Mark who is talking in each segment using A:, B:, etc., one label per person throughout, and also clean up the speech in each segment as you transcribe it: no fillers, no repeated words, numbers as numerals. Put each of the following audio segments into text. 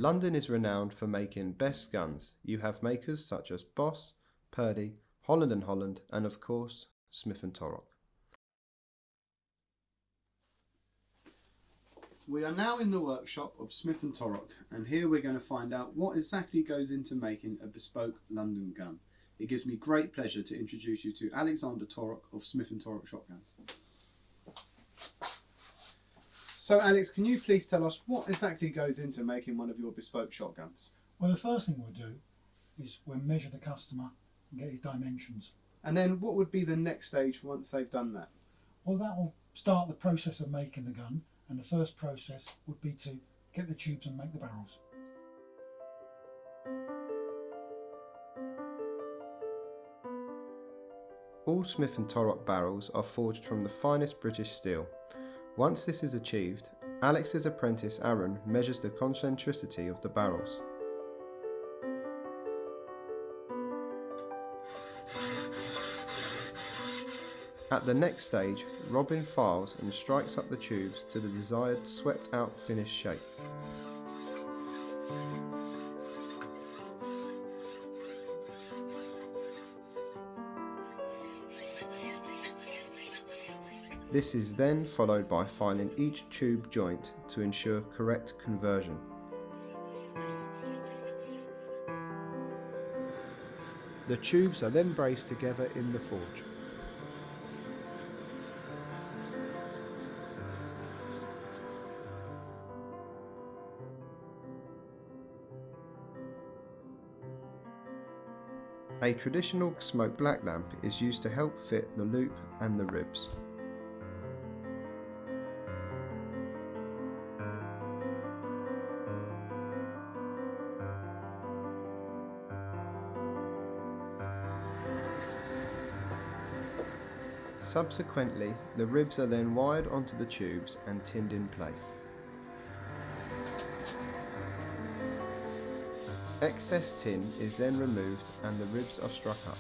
A: London is renowned for making best guns. You have makers such as Boss, Purdy, Holland and Holland, and of course, Smith and Torok.
B: We are now in the workshop of Smith and Torok, and here we're going to find out what exactly goes into making a bespoke London gun. It gives me great pleasure to introduce you to Alexander Torok of Smith and Torok Shotguns. So Alex, can you please tell us what exactly goes into making one of your bespoke shotguns?
C: Well, the first thing we'll do is we'll measure the customer and get his dimensions.
B: And then what would be the next stage once they've done that?
C: Well, that will start the process of making the gun, and the first process would be to get the tubes and make the barrels.
A: All Smith and Torok barrels are forged from the finest British steel. Once this is achieved, Alex's apprentice Aaron measures the concentricity of the barrels. At the next stage, Robin files and strikes up the tubes to the desired swept-out finished shape. This is then followed by filing each tube joint to ensure correct conversion. The tubes are then braced together in the forge. A traditional smoke black lamp is used to help fit the loop and the ribs. Subsequently, the ribs are then wired onto the tubes and tinned in place. Excess tin is then removed and the ribs are struck up.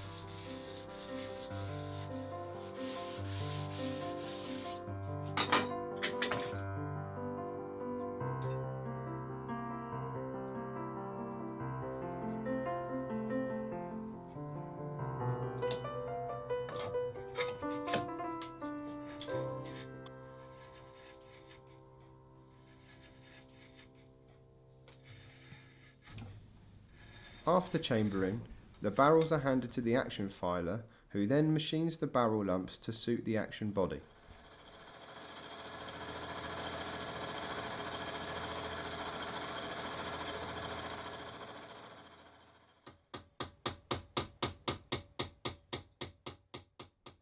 A: After chambering, the barrels are handed to the action filer, who then machines the barrel lumps to suit the action body.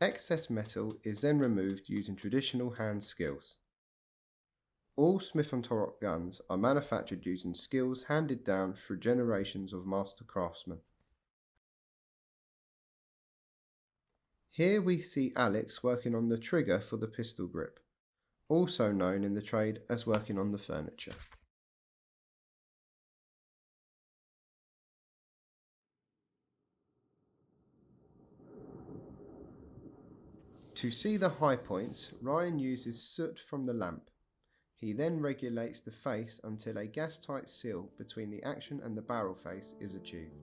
A: Excess metal is then removed using traditional hand skills. All Smith and Torok guns are manufactured using skills handed down through generations of master craftsmen. Here we see Alex working on the trigger for the pistol grip, also known in the trade as working on the furniture. To see the high points, Ryan uses soot from the lamp. He then regulates the face until a gas-tight seal between the action and the barrel face is achieved.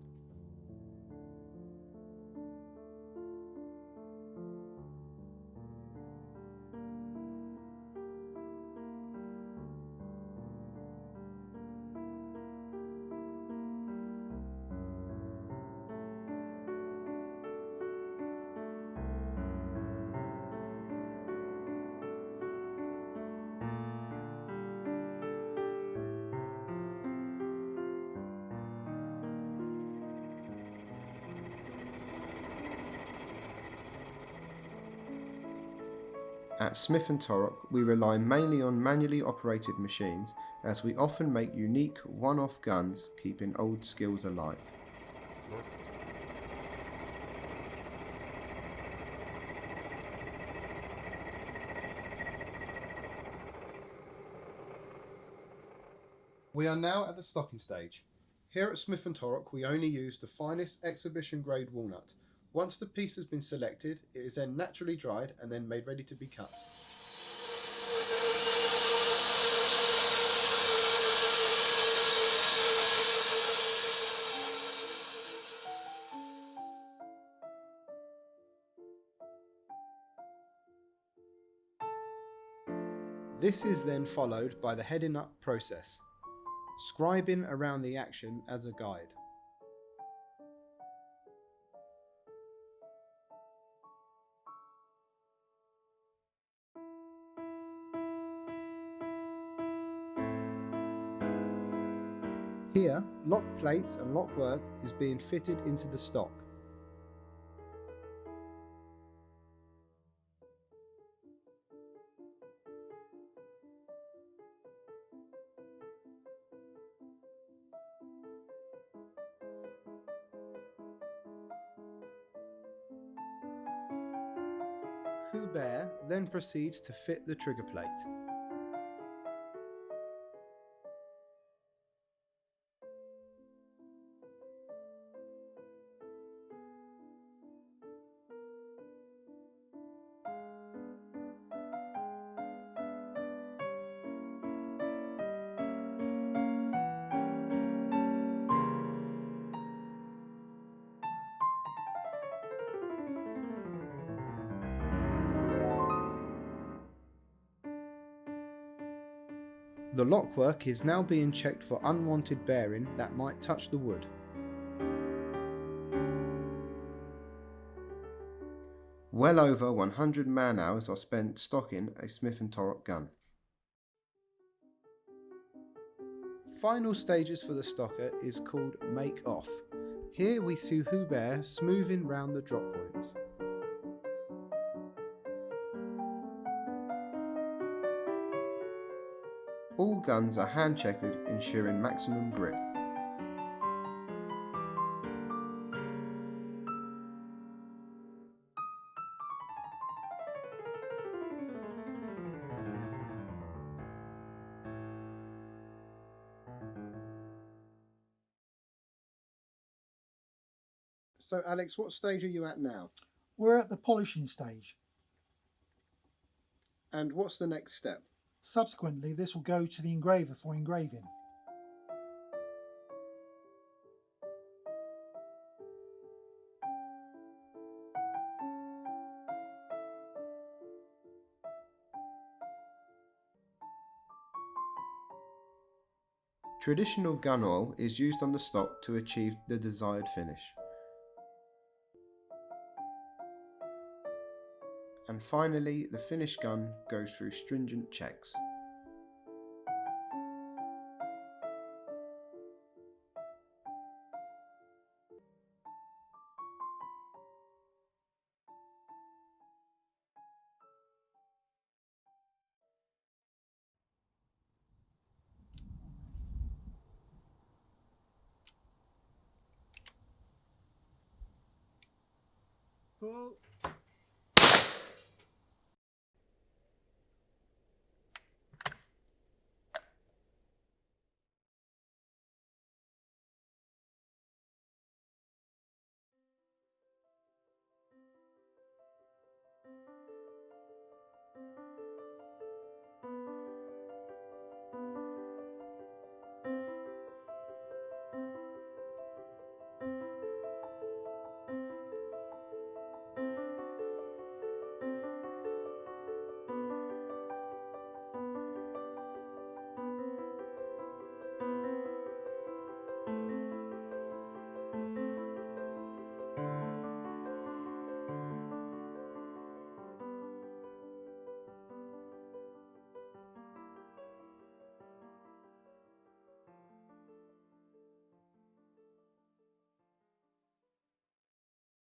A: At Smith and Torok, we rely mainly on manually operated machines, as we often make unique one-off guns, keeping old skills alive.
B: We are now at the stocking stage. Here at Smith and Torok, we only use the finest exhibition grade walnut. Once the piece has been selected, it is then naturally dried and then made ready to be cut.
D: This is then followed by the heading up process, scribing around the action as a guide. Here, lock plates and lock work is being fitted into the stock. Hubert then proceeds to fit the trigger plate. The lockwork is now being checked for unwanted bearing that might touch the wood.
A: Well over 100 man-hours are spent stocking a Smith and Torok gun.
D: Final stages for the stocker is called make off. Here we see Hubert smoothing round the drop points.
A: All guns are hand-checked, ensuring maximum grip.
D: So Alex, what stage are you at now?
C: We're at the polishing stage.
D: And what's the next step?
C: Subsequently, this will go to the engraver for engraving.
A: Traditional gun oil is used on the stock to achieve the desired finish. And finally, the finished gun goes through stringent checks.
B: Pull.